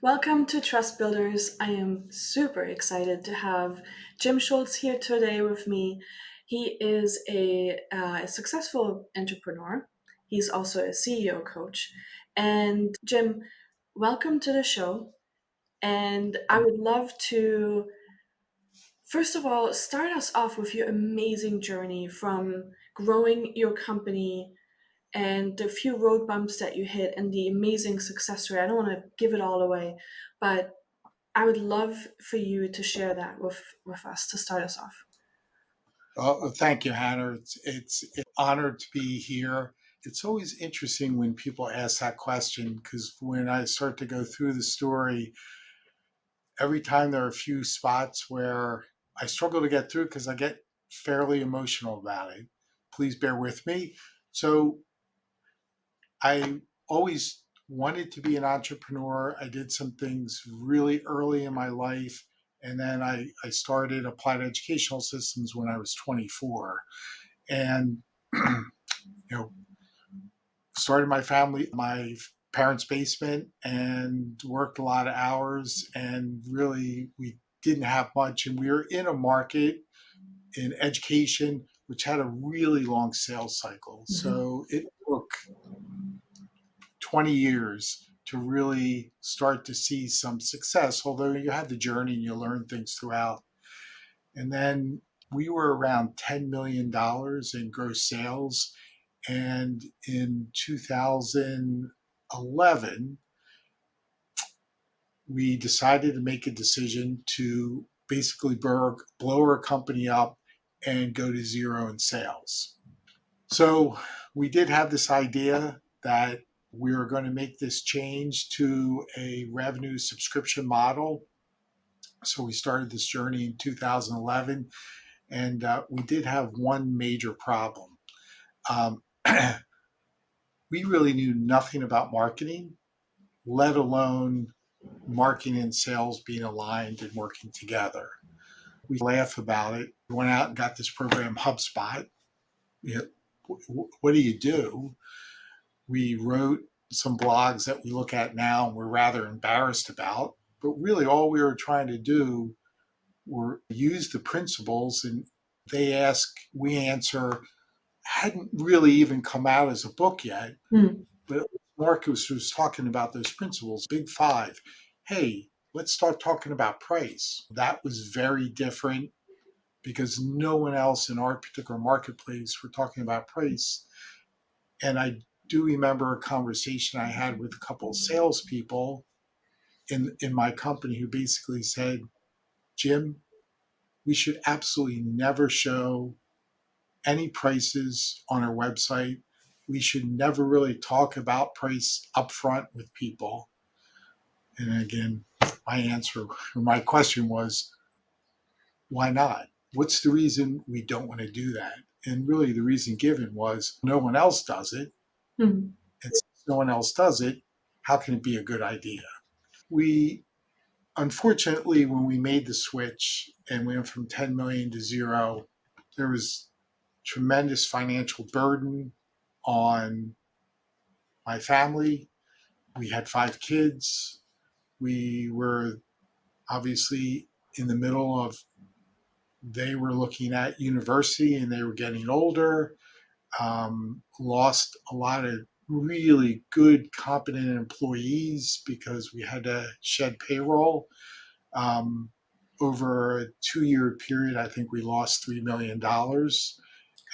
Welcome to Trustbuilders. I am super excited to have Jim Schultz here today with me. He is a successful entrepreneur. He's also a CEO coach. And Jim, welcome to the show. And I would love to, first of all, start us off with your amazing journey from growing your company and the few road bumps that you hit and the amazing success story. I don't want to give it all away, but I would love for you to share that with us to start us off. Thank you, Hannah. It's an honor to be here. It's always interesting when people ask that question because when I start to go through the story, every time there are a few spots where I struggle to get through because I get fairly emotional about it. Please bear with me. So I always wanted to be an entrepreneur. I did some things really early in my life. And then I started applied educational systems when I was 24. And you know, started my parents' basement, and worked a lot of hours. And really, we didn't have much, and we were in a market in education which had a really long sales cycle. Mhm. So it took 20 years to really start to see some success. Although you had the journey and you learn things throughout. And then we were around $10 million in gross sales. And in 2011, we decided to make a decision to basically blow our company up and go to zero in sales. So we did have this idea that we were going to make this change to a revenue subscription model. So we started this journey in 2011, and we did have one major problem. Um, we really knew nothing about marketing, let alone marketing and sales being aligned and working together. We laugh about it. We went out and got this program, HubSpot. You what do you do? We wrote some blogs that we look at now and we're rather embarrassed about. But really, all we were trying to do were use the principles, and they ask, we answer. Hadn't really even come out as a book yet, Mm. but Marcus was talking about those principles, big five. Hey, let's start talking about price. That was very different because no one else in our particular marketplace were talking about price. And I do remember a conversation I had with a couple of salespeople in my company who basically said, Jim, we should absolutely never show any prices on our website. We should never really talk about price upfront with people. And again, my question was, why not? What's the reason we don't want to do that? And really, the reason given was no one else does it. Mm. And since no one else does it, how can it be a good idea? We, unfortunately, when we made the switch and went from 10 million to zero, there was tremendous financial burden on my family. We had 5 kids. We were obviously in the middle of, they were looking at university and they were getting older. Lost a lot of really good, competent employees because we had to shed payroll. Um, Over a 2 year period, I think we lost $3 million, Oh.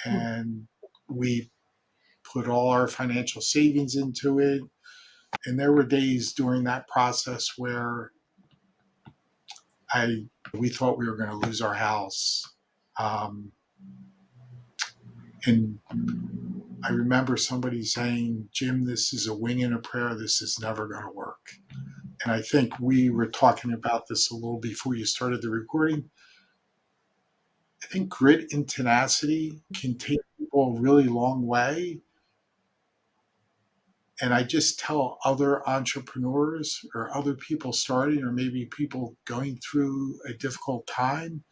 and we put all our financial savings into it. And there were days during that process where I we thought we were going to lose our house. Um, and I remember somebody saying, Jim, this is a wing and a prayer. This is never going to work. And I think we were talking about this a little before you started the recording. I think grit and tenacity can take people a really long way. And I just tell other entrepreneurs or other people starting, or maybe people going through a difficult time,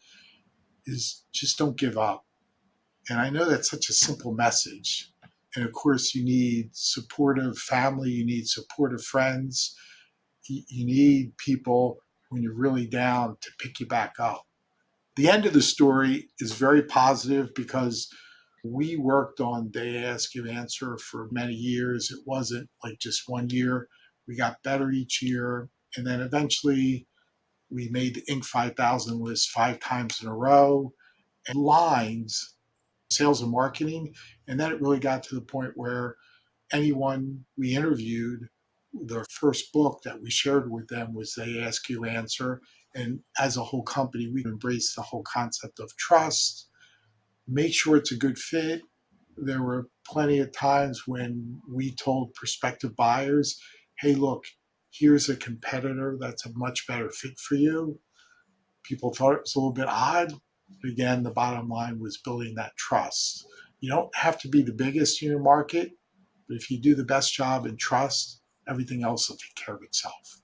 is just don't give up. And I know that's such a simple message. And of course, you need supportive family, you need supportive friends. You need people when you're really down to pick you back up. The end of the story is very positive because we worked on They Ask You Answer for many years. It wasn't like just 1 year. We got better each year. And then eventually we made the Inc. 5000 list 5 times in a row. And lines, sales and marketing. And then it really got to the point where anyone we interviewed, the first book that we shared with them was They Ask You Answer. And as a whole company, we embraced the whole concept of trust, make sure it's a good fit. There were plenty of times when we told prospective buyers, hey, look, here's a competitor that's a much better fit for you. People thought it was a little bit odd. But again, the bottom line was building that trust. You don't have to be the biggest in your market, but if you do the best job in trust, everything else will take care of itself.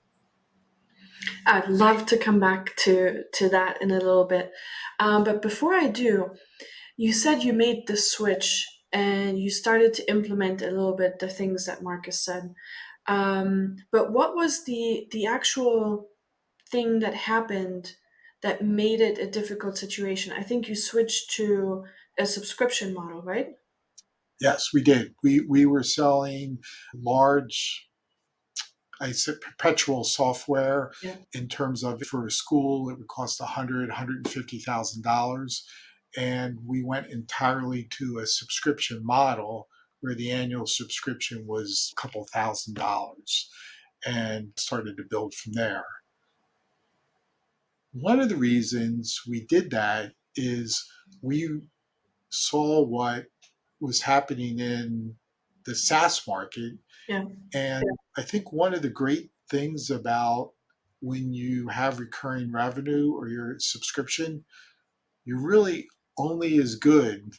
I'd love to come back to that in a little bit. But before I do, you said you made the switch and you started to implement a little bit the things that Marcus said. But what was the actual thing that happened that made it a difficult situation? I think you switched to a subscription model, right? Yes, we did. We were selling large, I said perpetual software. Yeah. In terms of for a school, it would cost $150,000. And we went entirely to a subscription model where the annual subscription was a couple $1,000 and started to build from there. One of the reasons we did that is we saw what was happening in the SaaS market. Yeah. And I think one of the great things about when you have recurring revenue or your subscription, you're really only as good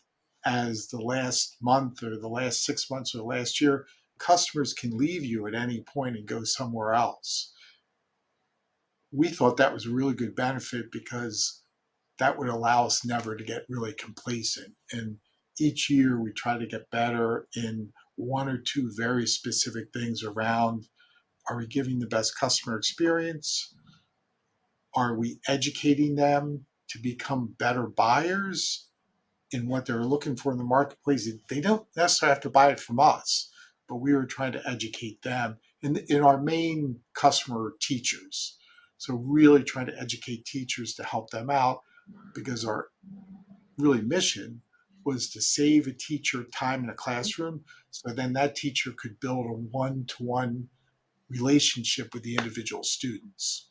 as the last month or the last 6 months or the last year. Customers can leave you at any point and go somewhere else. We thought that was a really good benefit because that would allow us never to get really complacent. And each year we try to get better in one or two very specific things around, are we giving the best customer experience? Are we educating them to become better buyers in what they're looking for in the marketplace? They don't necessarily have to buy it from us, but we were trying to educate them in our main customer teachers. So really trying to educate teachers to help them out because our really mission was to save a teacher time in a classroom so then that teacher could build a one-to-one relationship with the individual students.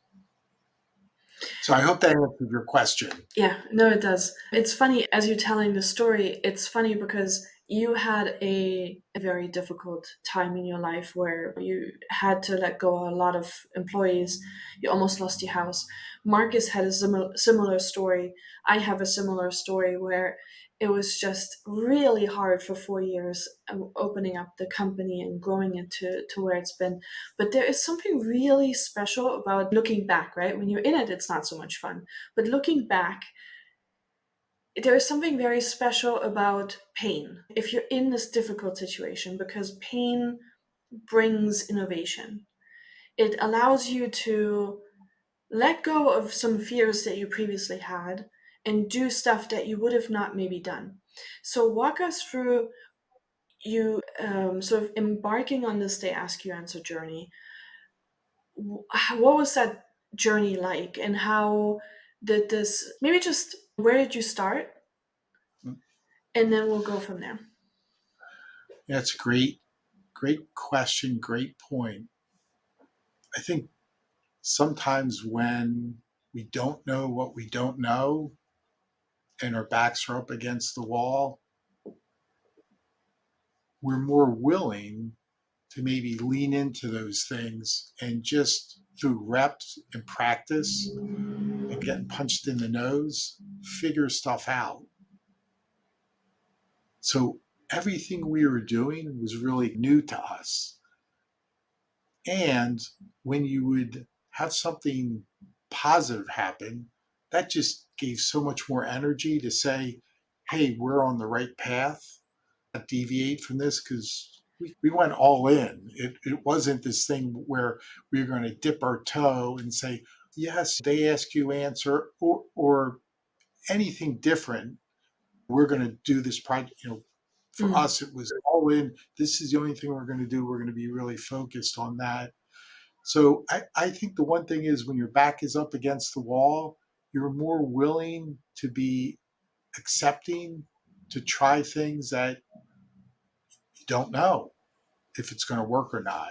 So I hope that answered your question. Yeah, no, it does. It's funny as you're telling the story, it's funny because you had a very difficult time in your life where you had to let go of a lot of employees. You almost lost your house. Marcus had a similar story. I have a similar story where it was just really hard for 4 years opening up the company and growing it to where it's been. But there is something really special about looking back, right? When you're in it, it's not so much fun. But looking back, there is something very special about pain. If you're in this difficult situation, because pain brings innovation, it allows you to let go of some fears that you previously had and do stuff that you would have not maybe done. So, walk us through you sort of embarking on this They Ask You Answer journey. What was that journey like, and how did this maybe just where did you start? And then we'll go from there. That's a great question, great point. I think sometimes when we don't know what we don't know and our backs are up against the wall, we're more willing to maybe lean into those things and just through reps and practice and getting punched in the nose, figure stuff out. So everything we were doing was really new to us. And when you would have something positive happen, that just gave so much more energy to say, hey, we're on the right path, not deviate from this because We went all in. It wasn't this thing where we were going to dip our toe and say, yes, they ask you answer or anything different. We're going to do this project. For Mm. us, it was all in. This is the only thing we're going to do. We're going to be really focused on that. So I think the one thing is when your back is up against the wall, you're more willing to be accepting to try things that you don't know if it's going to work or not.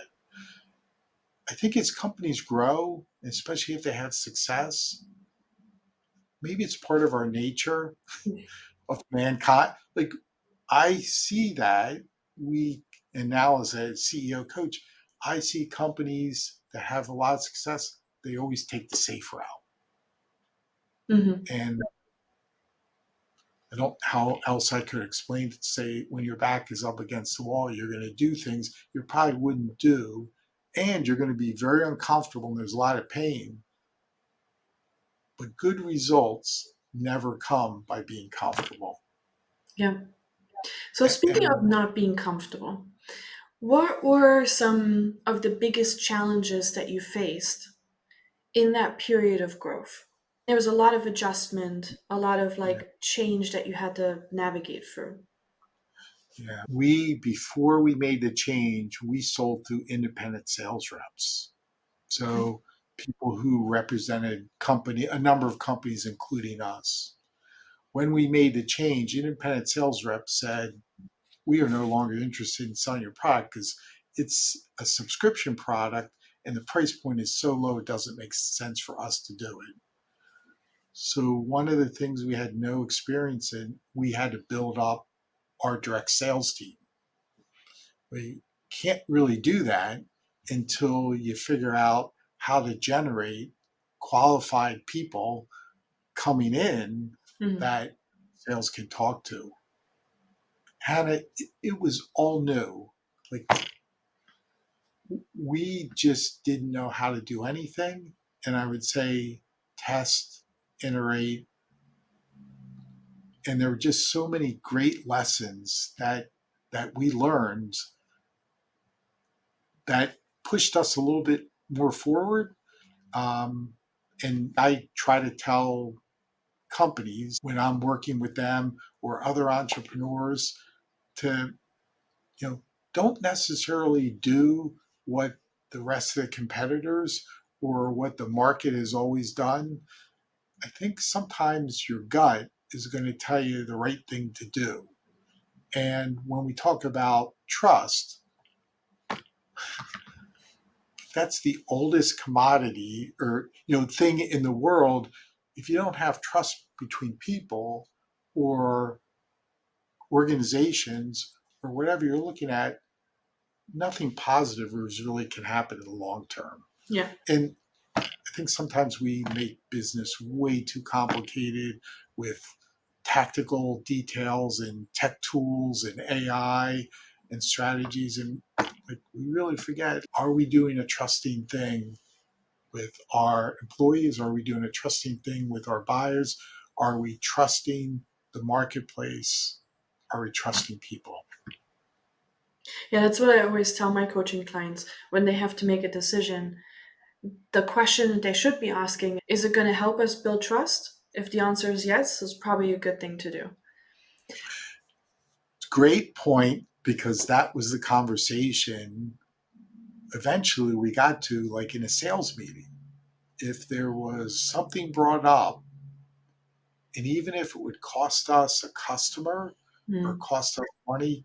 I think as companies grow, especially if they have success, maybe it's part of our nature of mankind. Like I see that we, and now as a CEO coach, I see companies that have a lot of success, they always take the safe route. Hmm. And I don't know how else I could explain it to say when your back is up against the wall, you're going to do things you probably wouldn't do, and you're going to be very uncomfortable and there's a lot of pain. But good results never come by being comfortable. Yeah. So speaking of And not being comfortable, what were some of the biggest challenges that you faced in that period of growth? There was a lot of adjustment, a lot of yeah, like change that you had to navigate through. yeah, before we made the change, we sold through independent sales reps. Okay. So people who represented a number of companies, including us. When we made the change, independent sales reps said, we are no longer interested in selling your product because it's a subscription product and the price point is so low it doesn't make sense for us to do it. So one of the things we had no experience in, we had to build up our direct sales team. We can't really do that until you figure out how to generate qualified people coming in Mhm. that sales can talk to. Hannah, it was all new. Like we just didn't know how to do anything. And I would say test, iterate. And there were just so many great lessons that we learned that pushed us a little bit more forward. Um, and I try to tell companies when I'm working with them or other entrepreneurs to, you know, don't necessarily do what the rest of the competitors or what the market has always done. I think sometimes your gut is going to tell you the right thing to do. And when we talk about trust, that's the oldest commodity or thing in the world. If you don't have trust between people or organizations or whatever you're looking at, nothing positive really can happen in the long term. Yeah. And I think sometimes we make business way too complicated with tactical details and tech tools and AI and strategies. And like, we really forget, are we doing a trusting thing with our employees? Are we doing a trusting thing with our buyers? Are we trusting the marketplace? Are we trusting people? Yeah, that's what I always tell my coaching clients when they have to make a decision. The question they should be asking, is it going to help us build trust? If the answer is yes, it's probably a good thing to do. Great point, because that was the conversation eventually we got to, like in a sales meeting. If there was something brought up, and even if it would cost us a customer or Mm. cost us money,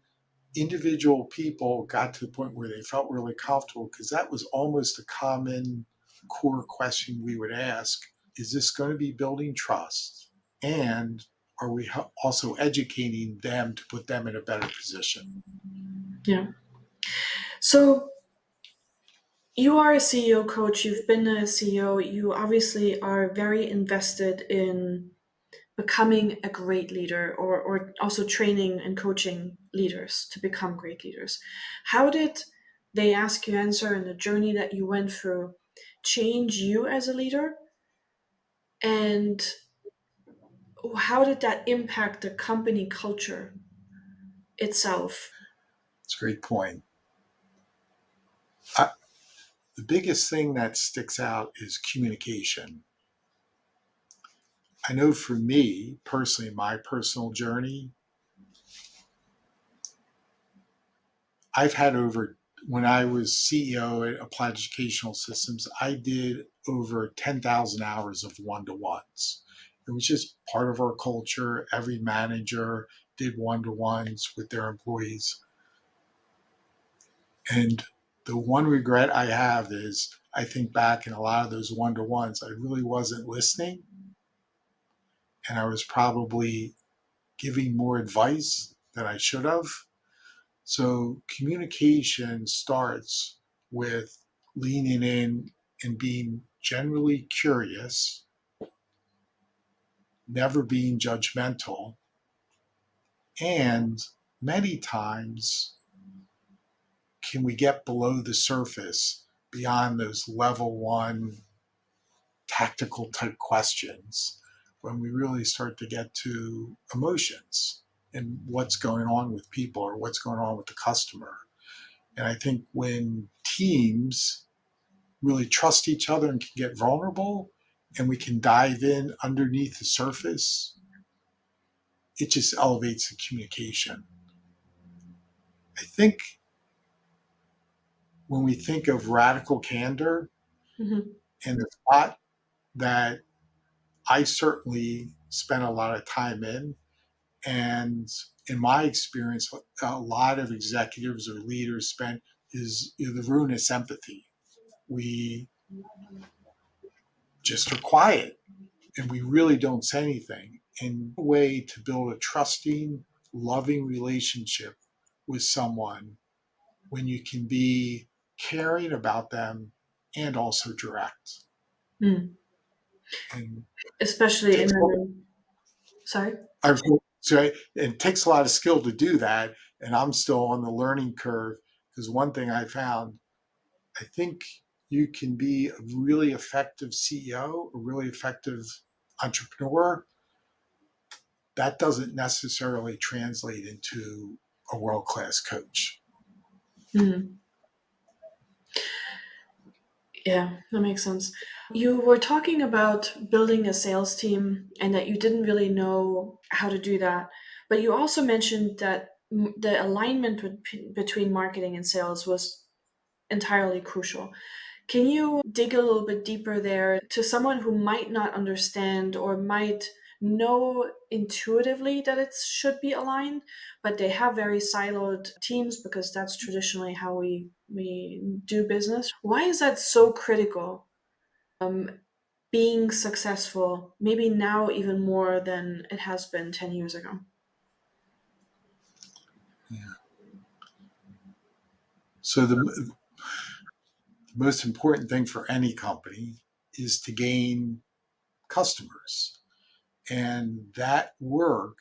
individual people got to the point where they felt really comfortable because that was almost a common core question we would ask. Is this going to be building trust? And are we also educating them to put them in a better position? Yeah. So you are a CEO coach, you've been a CEO, you obviously are very invested in becoming a great leader or also training and coaching leaders to become great leaders. How did they ask you answer and the journey that you went through change you as a leader? And how did that impact the company culture itself? It's a great point. The biggest thing that sticks out is communication. I know for me personally, my personal journey, I've had over, when I was CEO at Applied Educational Systems, I did over 10,000 hours of one to ones. It was just part of our culture. Every manager did one to ones with their employees. And the one regret I have is I think back in a lot of those one to ones, I really wasn't listening. And I was probably giving more advice than I should have. So communication starts with leaning in and being generally curious, never being judgmental, and many times can we get below the surface beyond those level one tactical type questions when we really start to get to emotions and what's going on with people or what's going on with the customer. And I think when teams really trust each other and can get vulnerable and we can dive in underneath the surface, it just elevates the communication. I think when we think of radical candor Mhm. and the spot that I certainly spent a lot of time in, and in my experience, a lot of executives or leaders spent is the ruinous empathy. We just are quiet and we really don't say anything. And a way to build a trusting, loving relationship with someone when you can be caring about them and also direct. Mm. And Especially in takes an sorry. I've, so it takes a lot of skill to do that, and I'm still on the learning curve because one thing I found, I think you can be a really effective CEO, a really effective entrepreneur. That doesn't necessarily translate into a world class coach. Mm. Yeah, that makes sense. You were talking about building a sales team and that you didn't really know how to do that. But you also mentioned that the alignment between marketing and sales was entirely crucial. Can you dig a little bit deeper there to someone who might not understand or might know intuitively that it should be aligned, but they have very siloed teams because that's traditionally how we do business? Why is that so critical? Being successful, maybe now even more than it has been 10 years ago. Yeah. So the most important thing for any company is to gain customers. And that work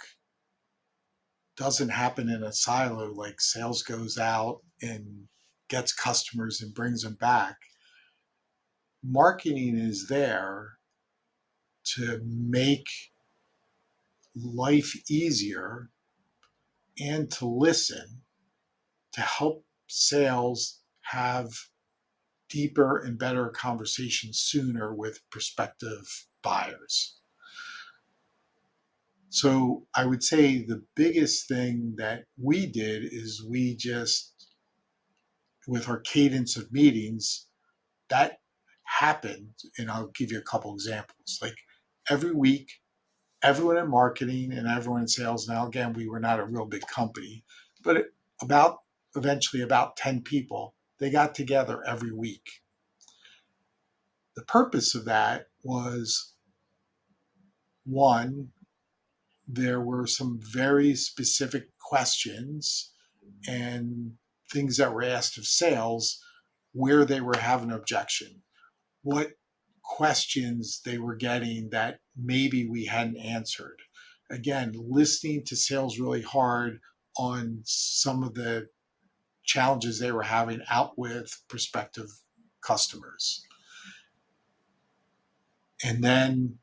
doesn't happen in a silo like sales goes out and gets customers and brings them back. Marketing is there to make life easier and to listen to help sales have deeper and better conversations sooner with prospective buyers. So I would say the biggest thing that we did is we just, with our cadence of meetings, that happened. And I'll give you a couple examples. Like every week, everyone in marketing and everyone in sales, now again, we were not a real big company, but about eventually about 10 people, they got together every week. The purpose of that was one, there were some very specific questions and things that were asked of sales where they were having an objection, what questions they were getting that maybe we hadn't answered. Again, listening to sales really hard on some of the challenges they were having out with prospective customers. And then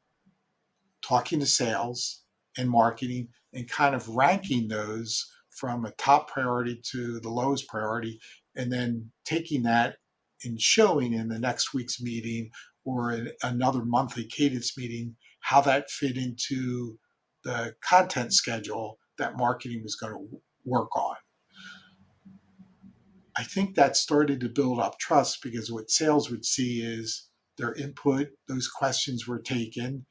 talking to sales and marketing and kind of ranking those from a top priority to the lowest priority, and then taking that in showing in the next week's meeting or in another monthly cadence meeting how that fit into the content schedule that marketing was going to work on. I think that started to build up trust because what sales would see is their input, those questions were taken.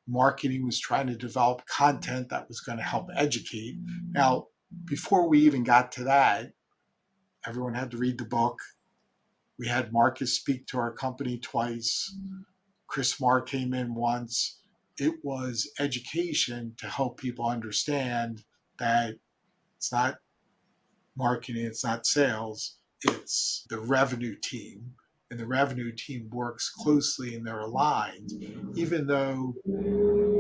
Marketing was trying to develop content that was going to help educate. Now, before we even got to that, everyone had to read the book. We had Marcus speak to our company twice. Chris Marr came in once. It was education to help people understand that it's not marketing, it's not sales, it's the revenue team. And the revenue team works closely and they're aligned, even though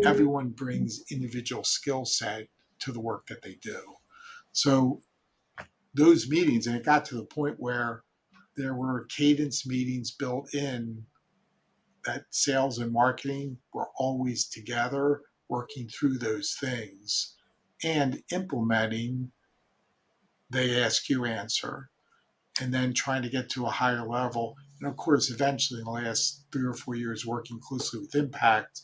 everyone brings individual skill set to the work that they do. So those meetings, and it got to the point where there were cadence meetings built in that sales and marketing were always together working through those things and implementing they ask you answer and then trying to get to a higher level. And of course, eventually in the last 3 or 4 years working closely with Impact,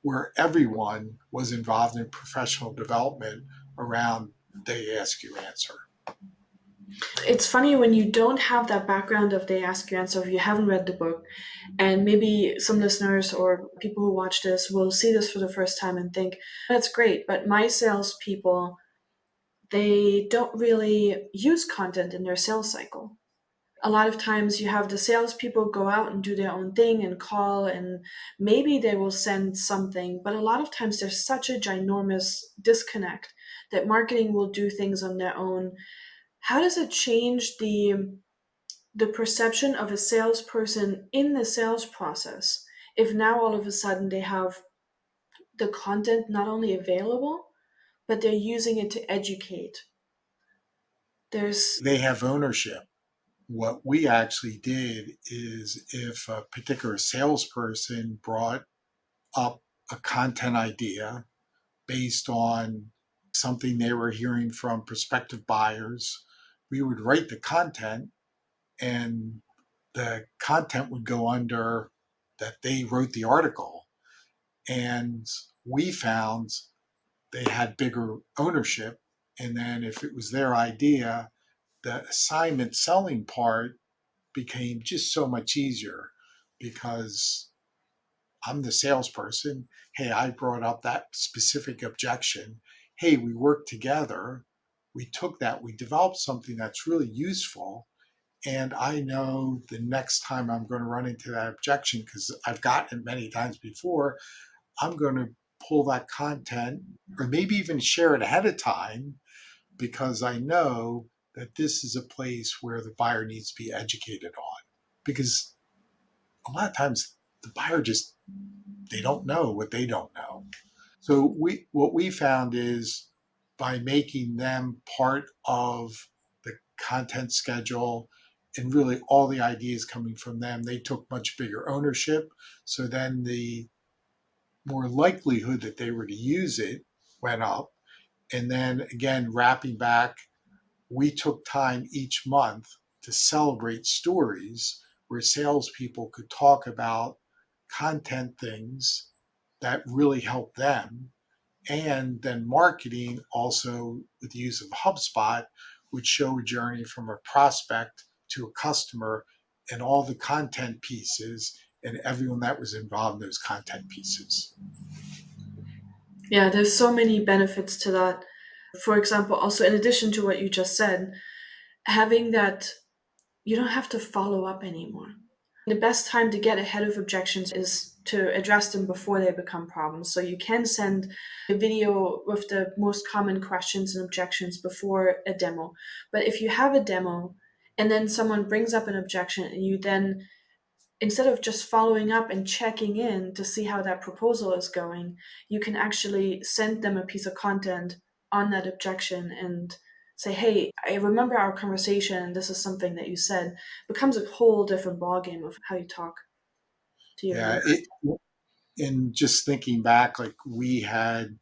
where everyone was involved in professional development around they ask you answer. It's funny when you don't have that background of they ask you answer, if you haven't read the book, and maybe some listeners or people who watch this will see this for the first time and think, that's great, but my salespeople, they don't really use content in their sales cycle. A lot of times you have the salespeople go out and do their own thing and call, and maybe they will send something, but a lot of times there's such a ginormous disconnect that marketing will do things on their own. How does it change the perception of a salesperson in the sales process if now all of a sudden they have the content not only available, but they're using it to educate? There's They have ownership. What we actually did is if a particular salesperson brought up a content idea based on something they were hearing from prospective buyers, we would write the content and the content would go under that they wrote the article. And we found they had bigger ownership. And then if it was their idea, the assignment selling part became just so much easier because I'm the salesperson. Hey, I brought up that specific objection. Hey, we worked together. We took that, we developed something that's really useful. And I know the next time I'm going to run into that objection, because I've gotten it many times before, I'm going to pull that content or maybe even share it ahead of time because I know that this is a place where the buyer needs to be educated on. Because a lot of times the buyer just, they don't know what they don't know. So what we found is by making them part of the content schedule and really all the ideas coming from them, they took much bigger ownership. So then the more likelihood that they were to use it went up. And then again, wrapping back, we took time each month to celebrate stories where salespeople could talk about content things that really helped them. And then marketing also with the use of HubSpot would show a journey from a prospect to a customer and all the content pieces and everyone that was involved in those content pieces. Yeah, there's so many benefits to that. For example, also in addition to what you just said, having that you don't have to follow up anymore. The best time to get ahead of objections is to address them before they become problems. So you can send a video with the most common questions and objections before a demo. But if you have a demo and then someone brings up an objection and you then, instead of just following up and checking in to see how that proposal is going, you can actually send them a piece of content on that objection and say, hey, I remember our conversation. This is something that you said. It becomes a whole different ballgame of how you talk to your Yeah, lead. in just thinking back, like we had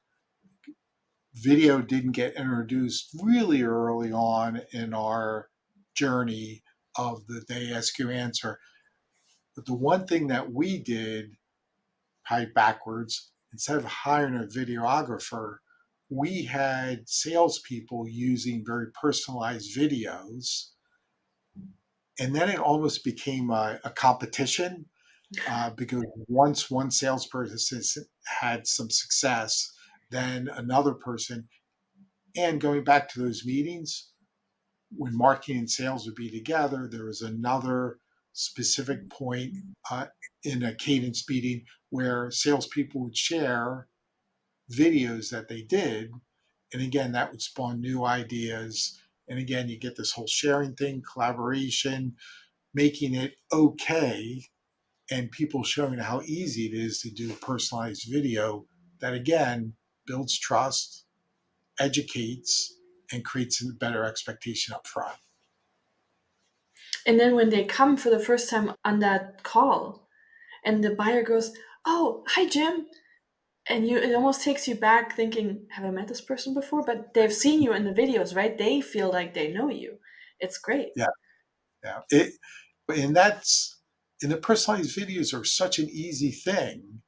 video didn't get introduced really early on in our journey of the they ask you answer. But the one thing that we did, probably backwards, instead of hiring a videographer, we had salespeople using very personalized videos. And then it almost became a competition because once one salesperson had some success, then another person, and going back to those meetings, when marketing and sales would be together, there was another specific point in a cadence meeting where salespeople would share videos that they did. And again, that would spawn new ideas. And again, you get this whole sharing thing, collaboration, making it okay, and people showing how easy it is to do personalized video that again builds trust, educates, and creates a better expectation up front. And then when they come for the first time on that call, and the buyer goes, "Oh, hi, Jim," and it almost takes you back, thinking, "Have I met this person before?" But they've seen you in the videos, right? They feel like they know you. It's great. Yeah, yeah. And the personalized videos are such an easy thing.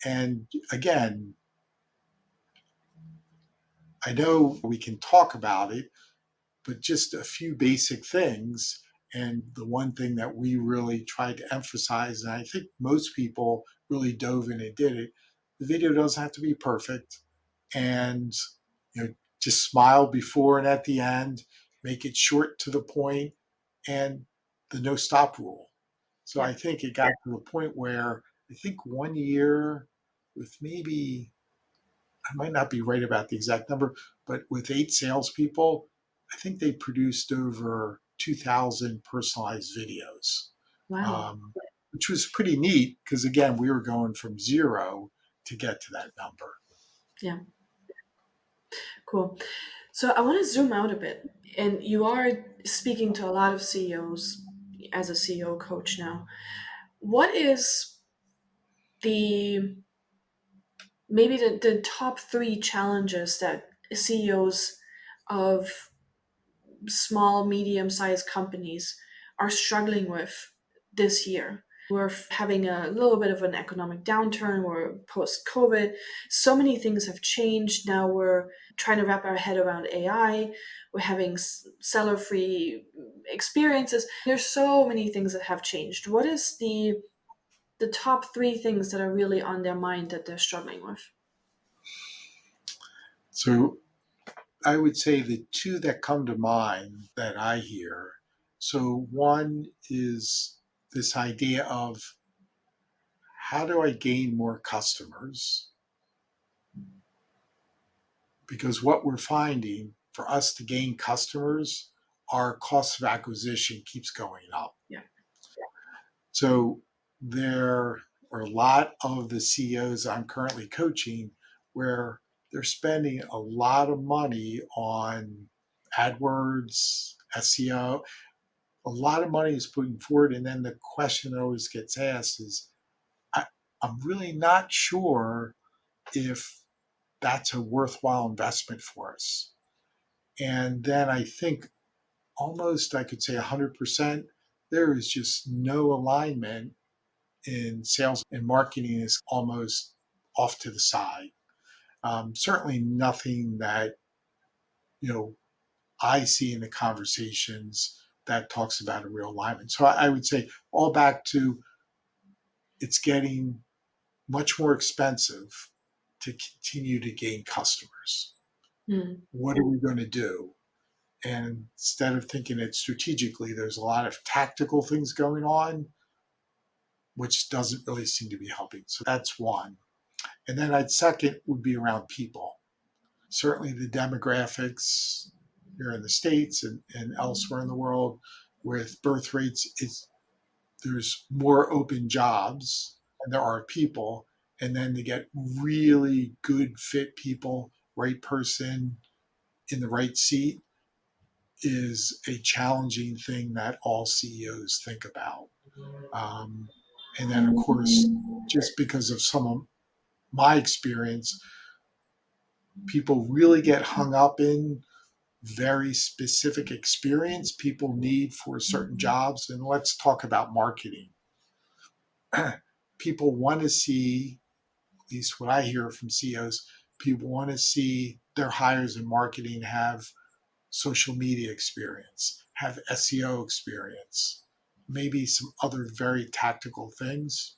And again, I know we can talk about it, but just a few basic things. And the one thing that we really tried to emphasize, and I think most people really dove in and did it, the video doesn't have to be perfect. And just smile before and at the end, make it short to the point, and the no stop rule. So Yeah. I think it got to the point where I think one year with maybe, I might not be right about the exact number, but with 8 salespeople, I think they produced over 2,000 personalized videos, Wow. which was pretty neat because, again, we were going from zero to get to that number. Yeah. Cool. So I want to zoom out a bit. And you are speaking to a lot of CEOs as a CEO coach now. What is the maybe the top three challenges that CEOs of small, medium sized companies are struggling with this year? We're having a little bit of an economic downturn. We're post COVID. So many things have changed. Now we're trying to wrap our head around AI. We're having seller free experiences. There's so many things that have changed. What is the top three things that are really on their mind that they're struggling with? So I would say the two that come to mind that I hear. So one is this idea of how do I gain more customers? Because what we're finding for us to gain customers, our cost of acquisition keeps going up. Yeah. So there are a lot of the CEOs I'm currently coaching where they're spending a lot of money on AdWords, SEO. A lot of money is put forward, and then the question that always gets asked is, I, I'm really not sure if that's a worthwhile investment for us. And then I think almost, I could say 100%, there is just no alignment in sales, and marketing is almost off to the side. Certainly nothing that, you know, I see in the conversations that talks about a real alignment. So I would say all back to it's getting much more expensive to continue to gain customers. Hmm. What are we going to do? And instead of thinking it strategically, there's a lot of tactical things going on, which doesn't really seem to be helping. So that's one. And then I'd second would be around people. Certainly the demographics here in the States and elsewhere in the world with birth rates, there's more open jobs and there are people. And then to get really good fit people, right person in the right seat is a challenging thing that all CEOs think about. Um, and then, of course, just because of some of my experience, people really get hung up in very specific experience people need for certain jobs. And let's talk about marketing. People want to see, at least what I hear from CEOs, people want to see their hires in marketing have social media experience, have SEO experience, maybe some other very tactical things.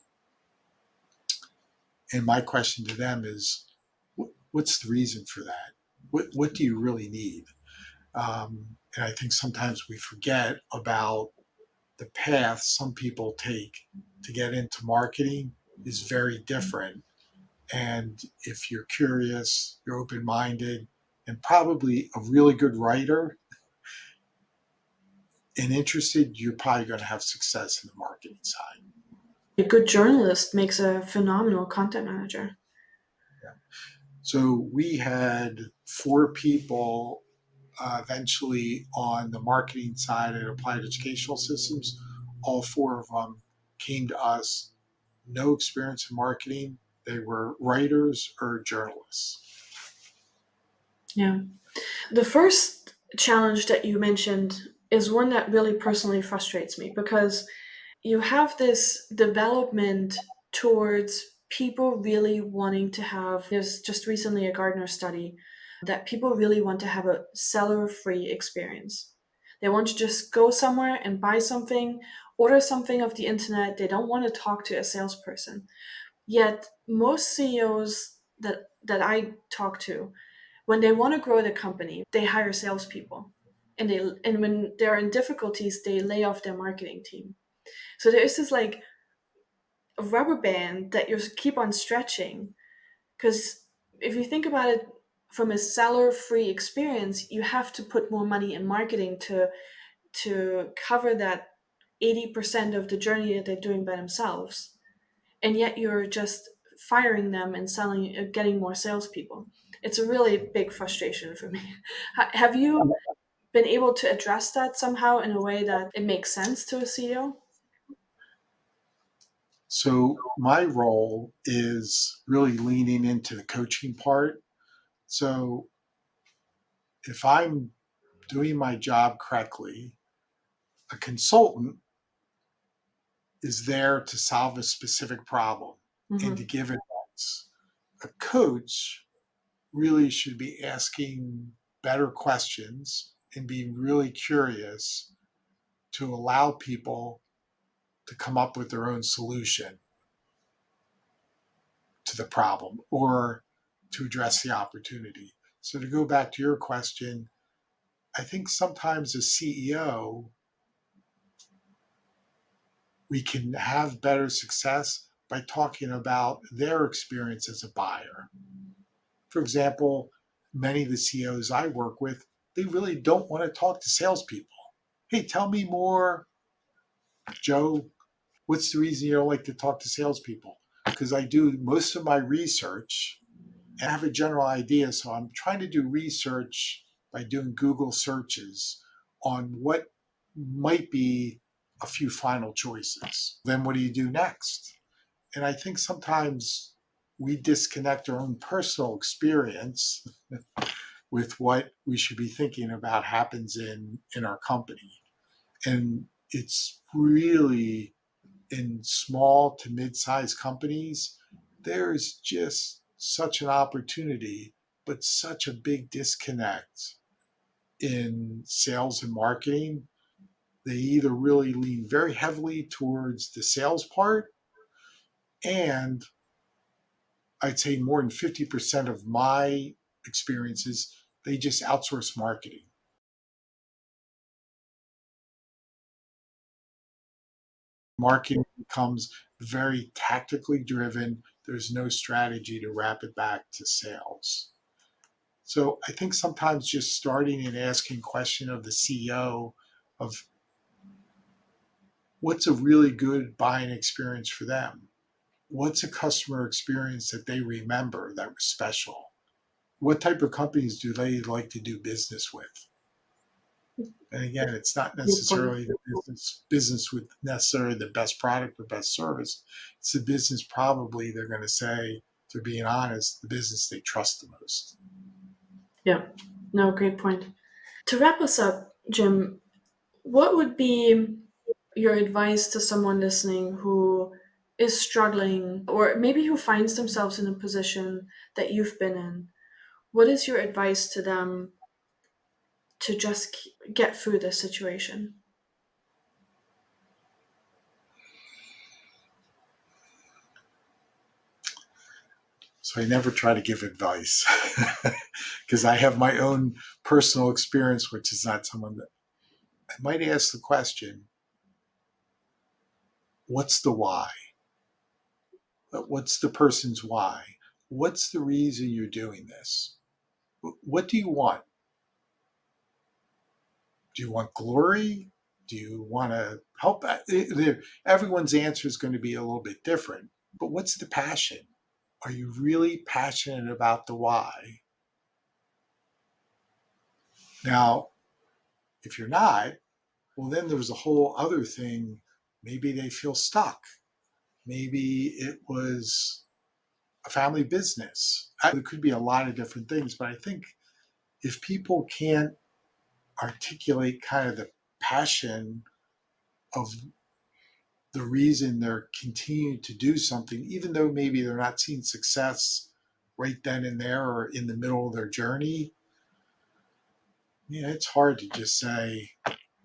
And my question to them is, what's the reason for that? What do you really need? And I think sometimes we forget about the path some people take to get into marketing is very different. And if you're curious, you're open minded, and probably a really good writer and interested, you're probably going to have success in the marketing side. A good journalist makes a phenomenal content manager. Yeah. So we had four people eventually on the marketing side at Applied Educational Systems. All four of them came to us, no experience in marketing. They were writers or journalists. Yeah. The first challenge that you mentioned is one that really personally frustrates me because you have this development towards people really wanting to have, there's just recently a Gardner study that people really want to have a seller free experience. They want to just go somewhere and buy something, order something off the internet. They don't want to talk to a salesperson. Yet most CEOs that I talk to, when they want to grow the company, they hire salespeople. And when they're in difficulties, they lay off their marketing team. So there is this like a rubber band that you keep on stretching. Because if you think about it from a seller free experience, you have to put more money in marketing to cover that 80% of the journey that they're doing by themselves. And yet you're just firing them and selling, getting more salespeople. It's a really big frustration for me. Have you been able to address that somehow in a way that it makes sense to a CEO? So my role is really leaning into the coaching part. So if I'm doing my job correctly, a consultant is there to solve a specific problem and to Mm-hmm. give advice. A coach really should be asking better questions and being really curious to allow people to come up with their own solution to the problem or to address the opportunity. So, to go back to your question, I think sometimes as CEO, we can have better success by talking about their experience as a buyer. For example, many of the CEOs I work with, they really don't want to talk to salespeople. Hey, tell me more, Joe. What's the reason you don't like to talk to salespeople? Because I do most of my research and I have a general idea. So I'm trying to do research by doing Google searches on what might be a few final choices. Then what do you do next? And I think sometimes we disconnect our own personal experience with what we should be thinking about happens in our company. And it's really in small to mid-sized companies, there's just such an opportunity, but such a big disconnect in sales and marketing. They either really lean very heavily towards the sales part, and I'd say more than 50% of my experiences, they just outsource marketing. Marketing becomes very tactically driven. There's no strategy to wrap it back to sales. So I think sometimes just starting and asking question of the CEO of what's a really good buying experience for them? What's a customer experience that they remember that was special? What type of companies do they like to do business with? And again, it's not Good point. necessarily the business with necessarily the best product or best service. It's the business probably they're going to say, if they're being honest, the business they trust the most. Yeah. No, great point. To wrap us up, Jim, what would be your advice to someone listening who is struggling or maybe who finds themselves in a position that you've been in? What is your advice to them to just get through this situation? So I never try to give advice because I have my own personal experience, which is not someone that I might ask the question, what's the why? What's the person's why? What's the reason you're doing this? What do you want? Do you want glory? Do you want to help? Everyone's answer is going to be a little bit different. But what's the passion? Are you really passionate about the why? Now, if you're not, well, then there's a whole other thing. Maybe they feel stuck. Maybe it was a family business. There could be a lot of different things, but I think if people can't articulate kind of the passion of the reason they're continuing to do something, even though maybe they're not seeing success right then and there or in the middle of their journey, it's hard to just say,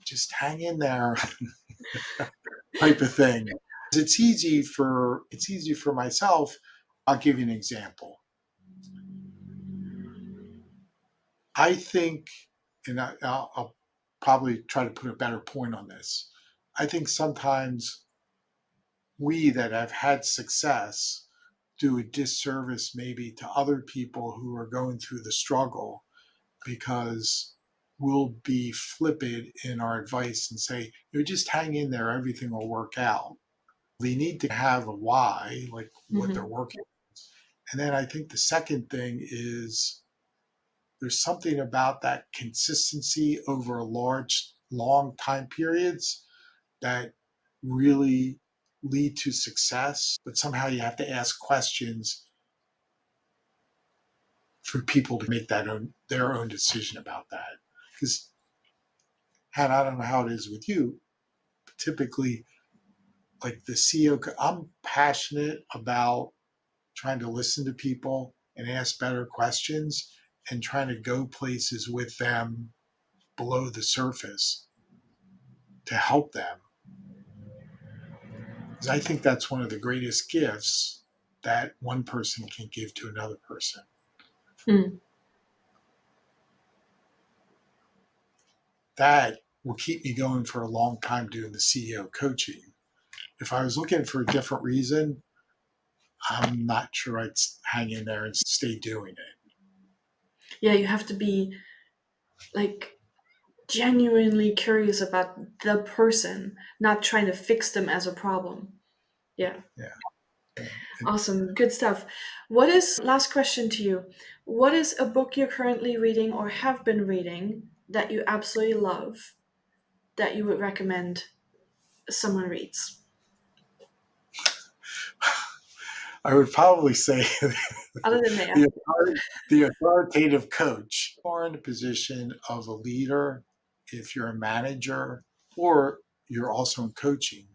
just hang in there type of thing. It's easy for myself. I'll give you an example. I think, and I'll probably try to put a better point on this. I think sometimes we that have had success do a disservice maybe to other people who are going through the struggle because we'll be flippant in our advice and say, just hang in there, everything will work out. They need to have a why, like what they're Mm-hmm. working on. And then I think the second thing is there's something about that consistency over large, long time periods that really lead to success. But somehow you have to ask questions for people to make their own decision about that. Because, Hannah, I don't know how it is with you, but typically, like the CEO, I'm passionate about trying to listen to people and ask better questions and trying to go places with them below the surface to help them. Because I think that's one of the greatest gifts that one person can give to another person. Mm. That will keep me going for a long time doing the CEO coaching. If I was looking for a different reason, I'm not sure I'd hang in there and stay doing it. Yeah, you have to be like genuinely curious about the person, not trying to fix them as a problem. Yeah. Yeah. Yeah. Awesome. Good stuff. What is, last question to you. What is a book you're currently reading or have been reading that you absolutely love that you would recommend someone reads? I would probably say Other than that. the, the authoritative coach. You are in a position of a leader, if you're a manager, or you're also in coaching.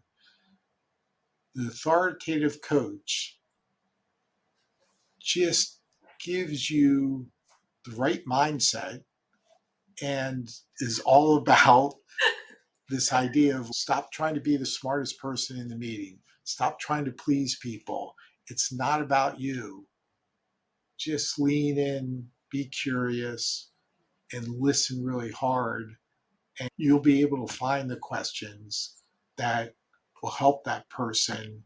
The authoritative coach just gives you the right mindset and is all about this idea of stop trying to be the smartest person in the meeting. Stop trying to please people. It's not about you. Just lean in, be curious, and listen really hard. And you'll be able to find the questions that will help that person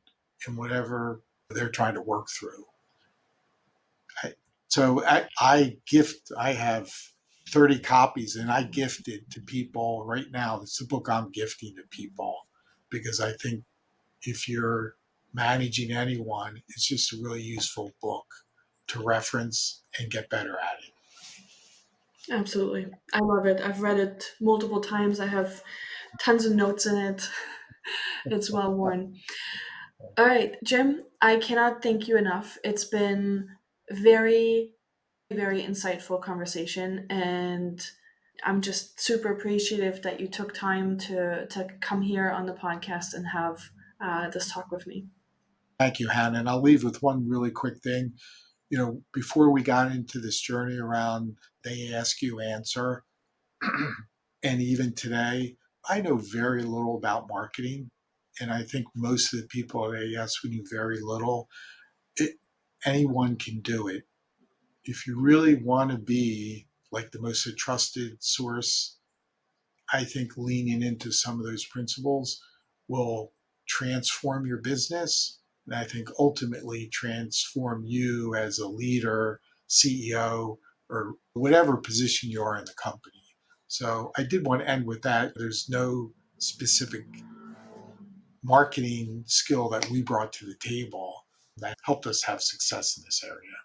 in whatever they're trying to work through. I have 30 copies and I gift it to people right now. It's the book I'm gifting to people because I think if you're managing anyone, it's just a really useful book to reference and get better at it. Absolutely. I love it. I've read it multiple times. I have tons of notes in it. It's well worn. All right, Jim, I cannot thank you enough. It's been very, very insightful conversation, and I'm just super appreciative that you took time to come here on the podcast and have this talk with me. Thank you, Hannah. And I'll leave with one really quick thing. Before we got into this journey around they ask you answer, and even today, I know very little about marketing. And I think most of the people at AES, we knew very little. It, anyone can do it. If you really want to be like the most trusted source, I think leaning into some of those principles will transform your business. And I think ultimately transform you as a leader, CEO, or whatever position you are in the company. So I did want to end with that. There's no specific marketing skill that we brought to the table that helped us have success in this area.